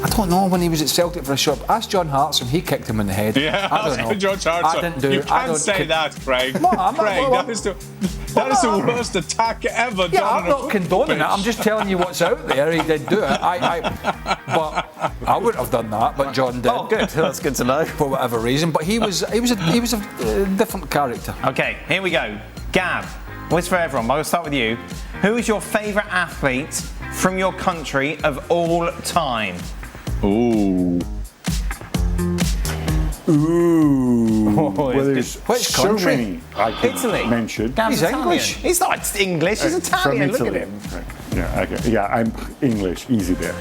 I don't know, when he was at Celtic for a short. Ask John Hartson, he kicked him in the head. Yeah, I don't know. George Hartson. I didn't do you it. can't say that, Craig. Craig, that is the worst attack ever done. I'm not condoning it. I'm just telling you what's out there. He did do it. But I wouldn't have done that. But John did. Oh, good. That's good to know. For whatever reason. But he was a different character. Okay, here we go. Gab, what's for everyone? I'll start with you. Who is your favourite athlete from your country of all time? Ooh. Well, there's which country? So many I could Italy. mention. Gab's He's Italian. English. He's not English. He's Italian. From Look Italy. at him. Right. Yeah, okay. Yeah, I'm English. Easy there.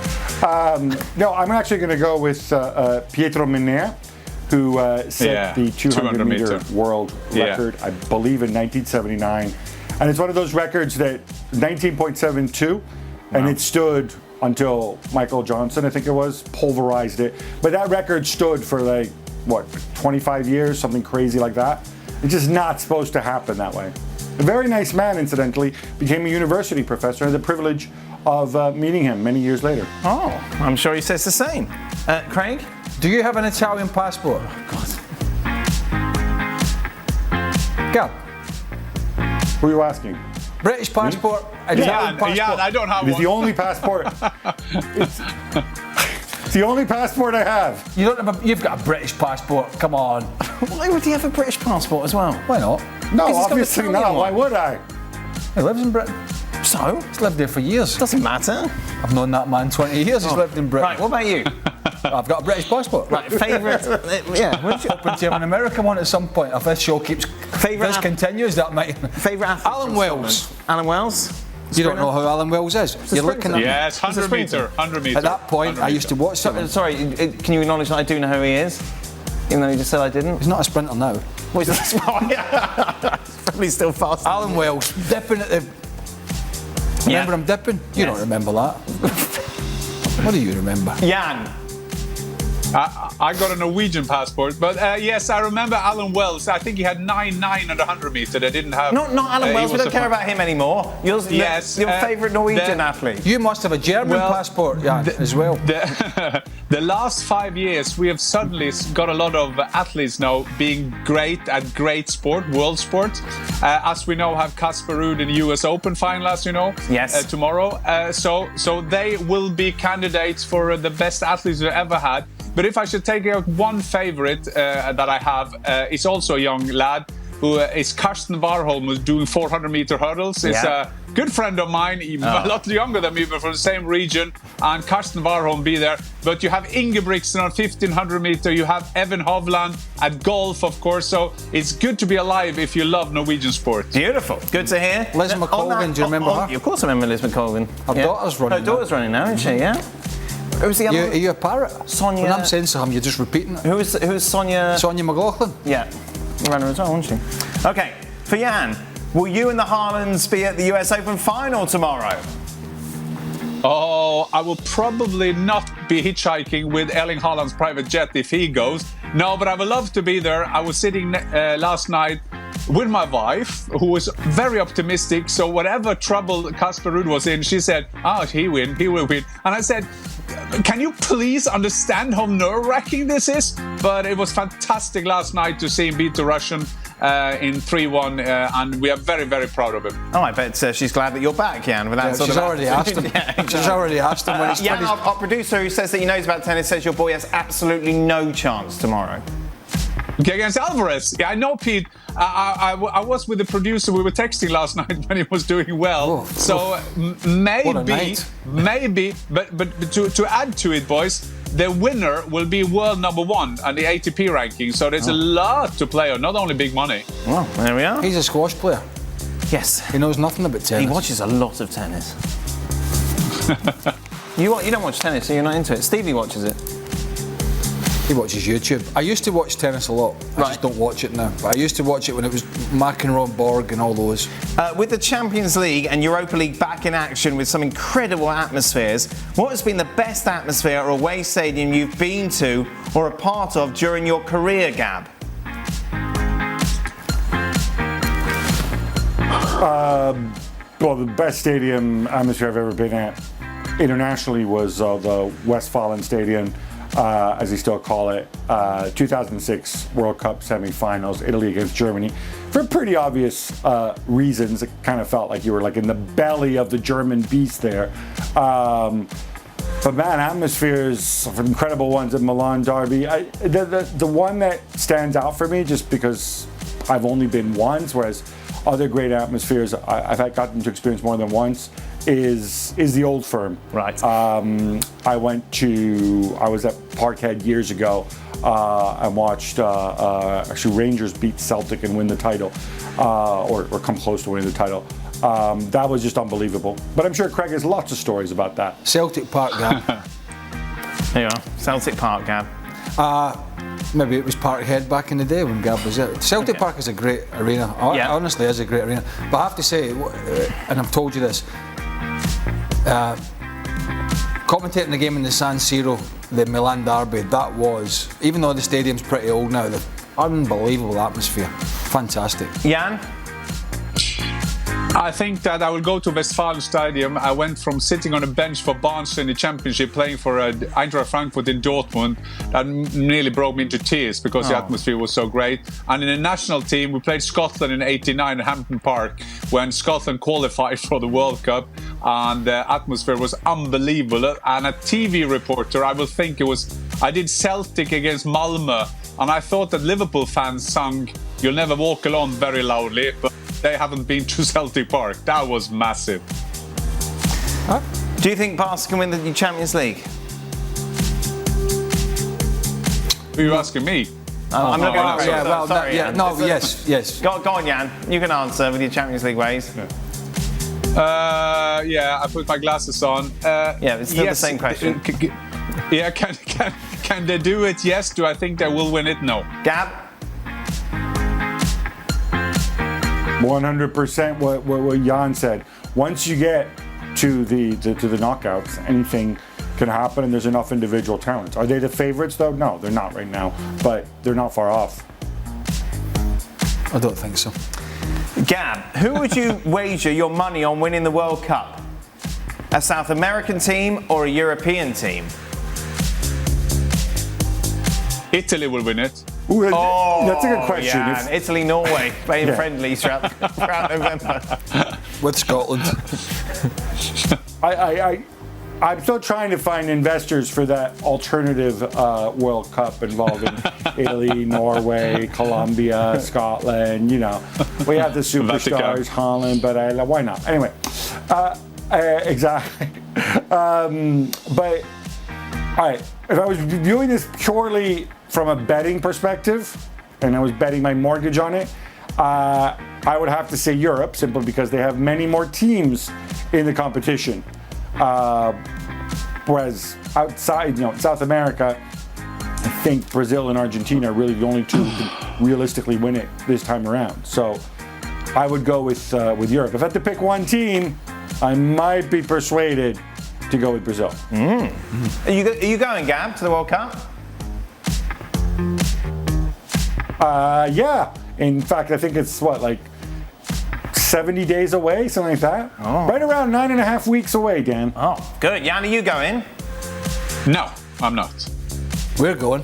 No, I'm actually going to go with Pietro Minea, who set the 200 meter world record, I believe, in 1979. And it's one of those records that 19.72, and it stood until Michael Johnson, I think it was, pulverized it. But that record stood for 25 years, something crazy like that. It's just not supposed to happen that way. A very nice man, incidentally, became a university professor. I had the privilege of meeting him many years later. Oh, I'm sure he says the same. Craig? Do you have an Italian passport? Oh, God. Gab. Who are you asking? British passport, Italian passport. Yeah, I don't have It's one. the only passport. It's the only passport I have. You don't have you've got a British passport. Come on. Why would he have a British passport as well? Why not? No, He's got the obviously Italian not. one. Why would I? He lives in Britain. So? He's lived there for years. Doesn't matter. I've known that man 20 years. He's lived in Britain. Right, what about you? I've got a British passport. Right, favourite... yeah. What's your Hoping to have an American one at some point. If this show keeps... Favourite continues, that might... Favourite athlete Alan from Wells. Scotland? Alan Wells? You don't know who Alan Wells is. You're looking at Yes, 100 meter. At that point, I used to watch him. Sorry, can you acknowledge that I do know who he is? Even though you just said I didn't? He's not a sprinter now. Well, he's probably still fast. Alan Wells, dipping at the... Remember him dipping? You don't remember that. What do you remember? Jan. I got a Norwegian passport, but yes, I remember Alan Wells. I think he had 9.9 at 100 meter. They didn't have. Not Alan Wells. We don't care about him anymore. Yes, your favourite Norwegian athlete. You must have a German passport, as well. The last 5 years, we have suddenly got a lot of athletes now being great at great sport, world sport. As we know, have Casper Ruud in the US Open final, as you know, yes, tomorrow. So they will be candidates for the best athletes we've ever had. But if I should take out one favorite that I have, it's also a young lad. who is Karsten Warholm, who's doing 400-meter hurdles. Is a good friend of mine, a lot younger than me, but from the same region. And Karsten Warholm be there. But you have Ingebrigtsen on 1500-meter. You have Evan Hovland at golf, of course. So it's good to be alive if you love Norwegian sport. Beautiful. Good to hear. Liz McColgan, do you remember her? Of course I remember Liz McColgan. Her daughter's running. Her daughter's running now, isn't she? Yeah. Who's the other? Are you a parrot? Sonia. When I'm saying something, you're just repeating it. Who's Sonia? Sonia McLaughlin. Yeah. Runner as well, wasn't she? Okay. For Jan, will you and the Haalands be at the US Open final tomorrow? Oh, I will probably not be hitchhiking with Erling Haaland's private jet if he goes. No, but I would love to be there. I was sitting last night with my wife, who was very optimistic. So whatever trouble Casper Ruud was in, she said, he will win. And I said, can you please understand how nerve-wracking this is? But it was fantastic last night to see him beat the Russian in 3-1, and we are very, very proud of him. Oh, I bet she's glad that you're back, Jan. With that she's already asked him. She's already asked him when he's Jan, our producer, who says that he knows about tennis, says your boy has absolutely no chance tomorrow. Against Alvarez. Yeah, I know, Pete. I was with the producer. We were texting last night when he was doing well. So maybe, but to add to it, boys, the winner will be world number 1 on the ATP ranking. So there's a lot to play on, not only big money. Well, there we are. He's a squash player. Yes. He knows nothing about tennis. He watches a lot of tennis. You don't watch tennis, so you're not into it. Stevie watches it. He watches YouTube. I used to watch tennis a lot. I just don't watch it now. But I used to watch it when it was McEnroe, Borg and all those. With the Champions League and Europa League back in action with some incredible atmospheres, what has been the best atmosphere or away stadium you've been to or a part of during your career, Gab? Well, the best stadium atmosphere I've ever been at internationally was the Westfalen Stadium, as they still call it, 2006 World Cup semi-finals, Italy against Germany. For pretty obvious reasons, it kind of felt like you were like in the belly of the German beast there. But man, atmospheres, incredible ones at Milan Derby. The one that stands out for me, just because I've only been once, whereas other great atmospheres I've gotten to experience more than once, is the Old Firm. Right. I was at Parkhead years ago and watched actually Rangers beat Celtic and win the title, or come close to winning the title. That was just unbelievable. But I'm sure Craig has lots of stories about that. Celtic Park, Gab. There you are. Celtic Park, Gab. Maybe it was Parkhead back in the day when Gab was there. Celtic Park is a great arena. Honestly, is a great arena. But I have to say, and I've told you this, commentating the game in the San Siro, the Milan Derby, that was, even though the stadium's pretty old now, the unbelievable atmosphere. Fantastic. Jan? I think that I will go to Westfalen Stadium. I went from sitting on a bench for Barnsley in the Championship, playing for Eintracht Frankfurt in Dortmund. That nearly broke me into tears because the atmosphere was so great. And in the national team, we played Scotland in '89 at Hampden Park when Scotland qualified for the World Cup. And the atmosphere was unbelievable. And a TV reporter, I will think I did Celtic against Malmö. And I thought that Liverpool fans sung "You'll Never Walk Alone" very loudly. But they haven't been to Celtic Park. That was massive. Do you think Barca can win the Champions League? Are you asking me? I'm not going to answer. Yes. Go on, Jan. You can answer with your Champions League ways. I put my glasses on. It's still the same question. Can they do it? Yes. Do I think they will win it? No. Gab? 100% what Jan said. Once you get to the knockouts, anything can happen, and there's enough individual talent. Are they the favorites though? No, they're not right now, but they're not far off. I don't think so. Gab, who would you wager your money on winning the World Cup? A South American team or a European team? Italy will win it. Ooh, that's a good question. Yeah, Italy, Norway playing friendlies throughout November with Scotland. I'm still trying to find investors for that alternative World Cup involving Italy, Norway, Colombia, Scotland. You know, we have the superstars, Holland, but why not? Anyway, exactly. But all right, if I was viewing this purely from a betting perspective, and I was betting my mortgage on it, I would have to say Europe, simply because they have many more teams in the competition. Whereas outside, South America, I think Brazil and Argentina are really the only two who can realistically win it this time around. So I would go with Europe. If I had to pick one team, I might be persuaded to go with Brazil. Are you going, Gab, to the World Cup? Yeah. In fact, I think it's 70 days away, something like that. Oh. Right around 9.5 weeks away, Dan. Oh, good. Jan, are you going? No, I'm not. We're going.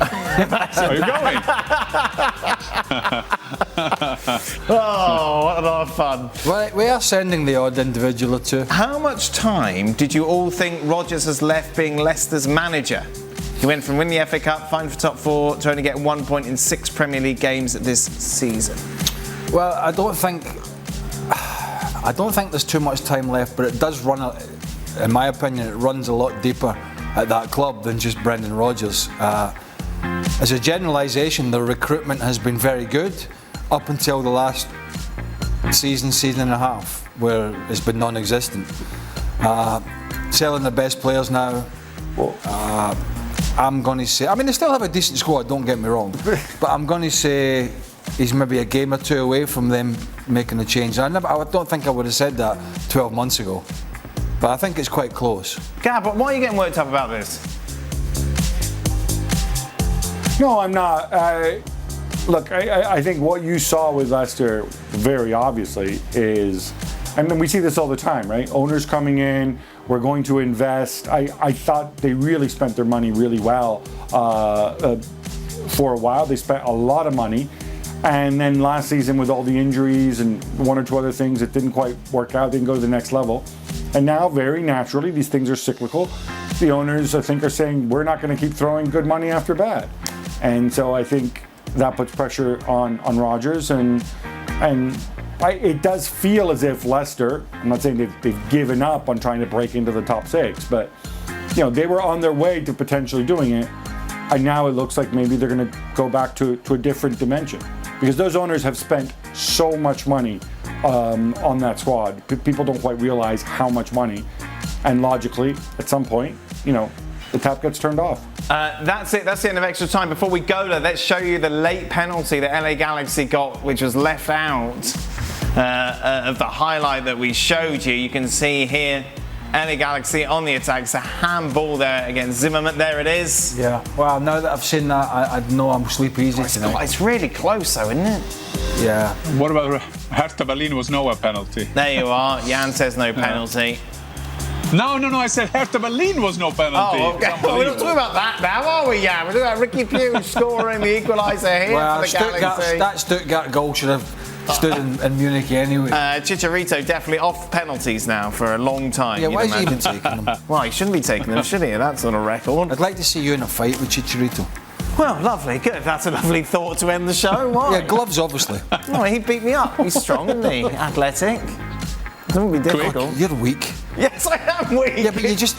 Are you going? Oh, what a lot of fun. Well, we are sending the odd individual or two. How much time did you all think Rodgers has left being Leicester's manager? He went from winning the FA Cup, fighting for top 4, to only get 1 point in 6 Premier League games this season. Well, I don't think there's too much time left, but it does run, in my opinion, it runs a lot deeper at that club than just Brendan Rodgers. As a generalisation, the recruitment has been very good up until the last season and a half, where it's been non-existent. Selling the best players now. I'm going to say, I mean, they still have a decent squad, don't get me wrong, but I'm going to say he's maybe a game or two away from them making a change. I don't think I would have said that 12 months ago, but I think it's quite close. Gab, but why are you getting worked up about this? No, I'm not. Look, I think what you saw with Leicester, very obviously, is, and then we see this all the time, right? Owners coming in, we're going to invest. I thought they really spent their money really well for a while. They spent a lot of money. And then last season, with all the injuries and one or two other things, it didn't quite work out, didn't go to the next level. And now, very naturally, these things are cyclical. The owners, I think, are saying, we're not going to keep throwing good money after bad. And so I think that puts pressure on Rodgers. And it does feel as if Leicester, I'm not saying they've given up on trying to break into the top 6, but they were on their way to potentially doing it. And now it looks like maybe they're going to go back to a different dimension, because those owners have spent so much money on that squad. People don't quite realize how much money, and logically, at some point, the tap gets turned off. That's it. That's the end of extra time. Before we go there, let's show you the late penalty that LA Galaxy got, which was left out of the highlight that we showed you. You can see here LA Galaxy on the attack. It's a handball there against Zimmerman. There it is. Yeah. Well, now that I've seen that, I know I'm sleep easy tonight. It's really close though, isn't it? Yeah. What about Hertha Berlin was no penalty? There you are. Jan says no penalty. No, I said Hertha Berlin was no penalty. Oh, okay. Well, we're not talking about that now, are we, Jan? We're talking about Ricky Pugh scoring the equaliser here for the Galaxy. That Stuttgart goal should have stood in Munich anyway. Chicharito definitely off penalties now for a long time. Yeah, why is he even taking them? Well, he shouldn't be taking them, should he? That sort of record. I'd like to see you in a fight with Chicharito. Well, lovely, good. That's a lovely thought to end the show. Why? Yeah, gloves, obviously. Oh, he beat me up. He's strong, isn't he? Athletic. It wouldn't be difficult. You're weak. Yes, I am weak. Yeah, but you just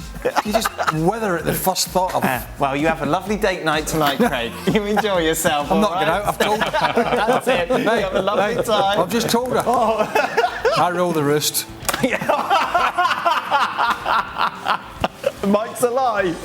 wither at the first thought of. Well, you have a lovely date night tonight, Craig. You enjoy yourself. I'm not going out. I've told her. That's it. You have a lovely time. I've just told her. Oh. I roll the wrist. Mike's alive.